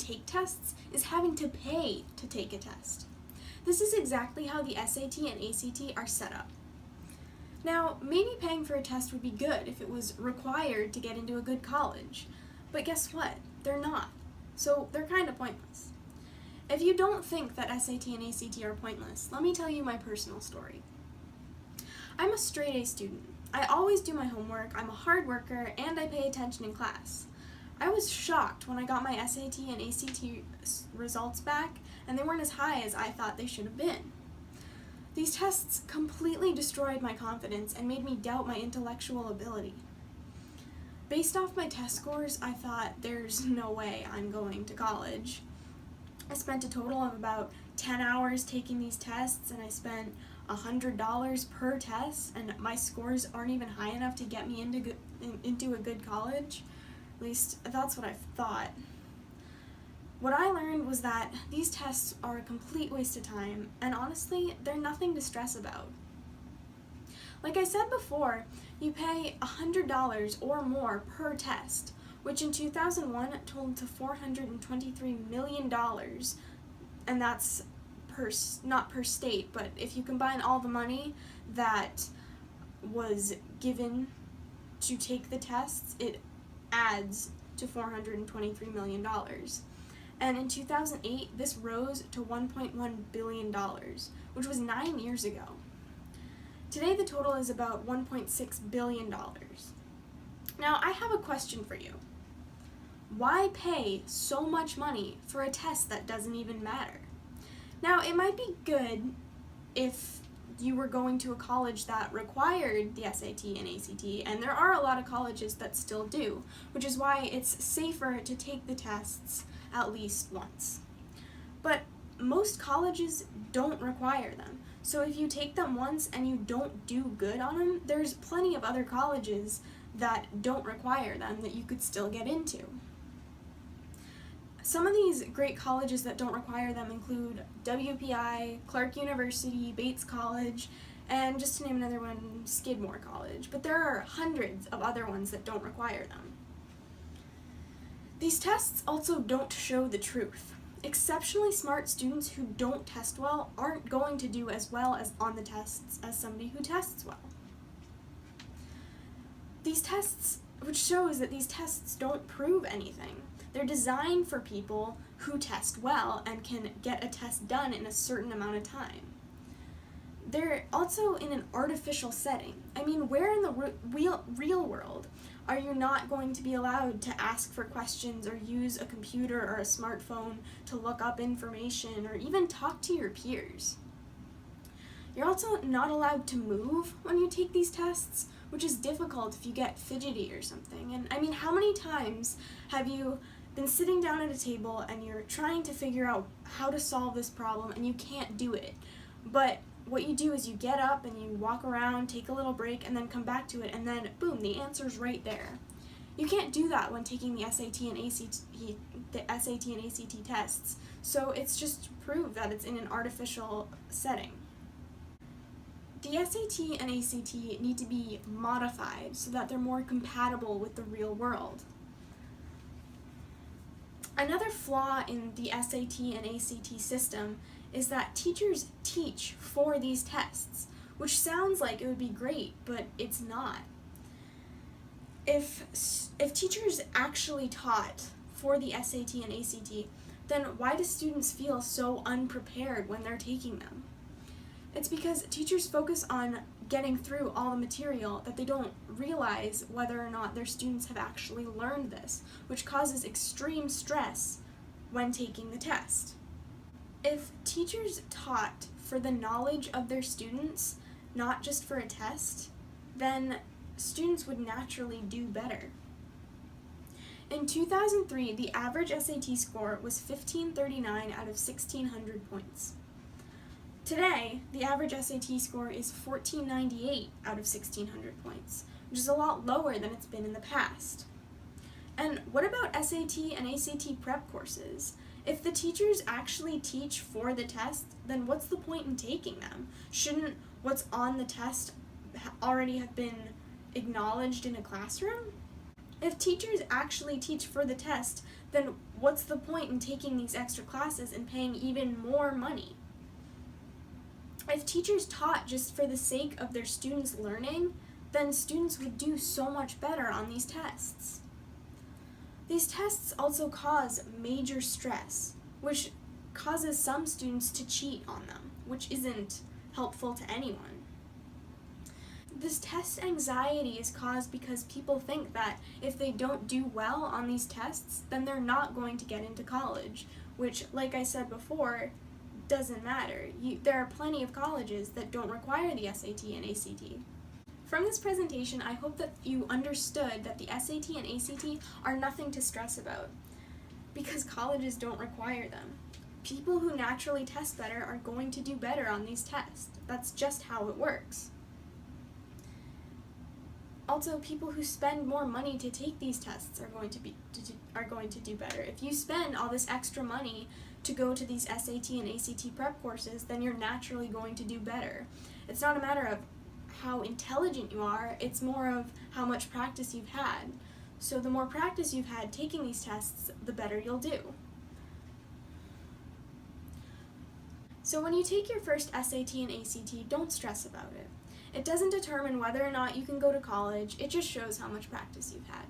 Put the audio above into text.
take tests is having to pay to take a test. This is exactly how the SAT and ACT are set up. Now, maybe paying for a test would be good if it was required to get into a good college, but guess what? They're not, so they're kind of pointless. If you don't think that SAT and ACT are pointless, let me tell you my personal story. I'm a straight A student. I always do my homework, I'm a hard worker, and I pay attention in class. I was shocked when I got my SAT and ACT results back, and they weren't as high as I thought they should have been. These tests completely destroyed my confidence and made me doubt my intellectual ability. Based off my test scores, I thought, there's no way I'm going to college. I spent a total of about 10 hours taking these tests, and I spent $100 per test, and my scores aren't even high enough to get me into a good college. At least, that's what I thought. What I learned was that these tests are a complete waste of time, and honestly, they're nothing to stress about. Like I said before, you pay $100 or more per test, which in 2001 totaled to $423 million, and that's not per state, but if you combine all the money that was given to take the tests, it adds to $423 million. And in 2008, this rose to $1.1 billion, which was 9 years ago. Today, the total is about $1.6 billion. Now, I have a question for you. Why pay so much money for a test that doesn't even matter? Now, it might be good if you were going to a college that required the SAT and ACT, and there are a lot of colleges that still do, which is why it's safer to take the tests at least once. But most colleges don't require them, so if you take them once and you don't do good on them, there's plenty of other colleges that don't require them that you could still get into. Some of these great colleges that don't require them include WPI, Clark University, Bates College, and just to name another one, Skidmore College. But there are hundreds of other ones that don't require them. These tests also don't show the truth. Exceptionally smart students who don't test well aren't going to do as well as on the tests as somebody who tests well. These tests, which shows that these tests don't prove anything. They're designed for people who test well and can get a test done in a certain amount of time. They're also in an artificial setting. I mean, where in the real world are you not going to be allowed to ask for questions or use a computer or a smartphone to look up information or even talk to your peers? You're also not allowed to move when you take these tests, which is difficult if you get fidgety or something. And I mean, how many times have you been sitting down at a table and you're trying to figure out how to solve this problem and you can't do it? But what you do is you get up and you walk around, take a little break, and then come back to it, and then boom, the answer's right there. You can't do that when taking the SAT and ACT tests, so it's just to prove that it's in an artificial setting. The SAT and ACT need to be modified so that they're more compatible with the real world. Another flaw in the SAT and ACT system is that teachers teach for these tests, which sounds like it would be great, but it's not. If teachers actually taught for the SAT and ACT, then why do students feel so unprepared when they're taking them? It's because teachers focus on getting through all the material that they don't realize whether or not their students have actually learned this, which causes extreme stress when taking the test. If teachers taught for the knowledge of their students, not just for a test, then students would naturally do better. In 2003, the average SAT score was 1539 out of 1,600 points. Today, the average SAT score is 1498 out of 1,600 points, which is a lot lower than it's been in the past. And what about SAT and ACT prep courses? If the teachers actually teach for the test, then what's the point in taking them? Shouldn't what's on the test already have been acknowledged in a classroom? If teachers actually teach for the test, then what's the point in taking these extra classes and paying even more money? If teachers taught just for the sake of their students' learning, then students would do so much better on these tests. These tests also cause major stress, which causes some students to cheat on them, which isn't helpful to anyone. This test anxiety is caused because people think that if they don't do well on these tests, then they're not going to get into college, which, like I said before, doesn't matter. There are plenty of colleges that don't require the SAT and ACT. From this presentation, I hope that you understood that the SAT and ACT are nothing to stress about, because colleges don't require them. People who naturally test better are going to do better on these tests. That's just how it works. Also, people who spend more money to take these tests are going to do better. If you spend all this extra money to go to these SAT and ACT prep courses, then you're naturally going to do better. It's not a matter of how intelligent you are, it's more of how much practice you've had. So the more practice you've had taking these tests, the better you'll do. So when you take your first SAT and ACT, don't stress about it. It doesn't determine whether or not you can go to college, it just shows how much practice you've had.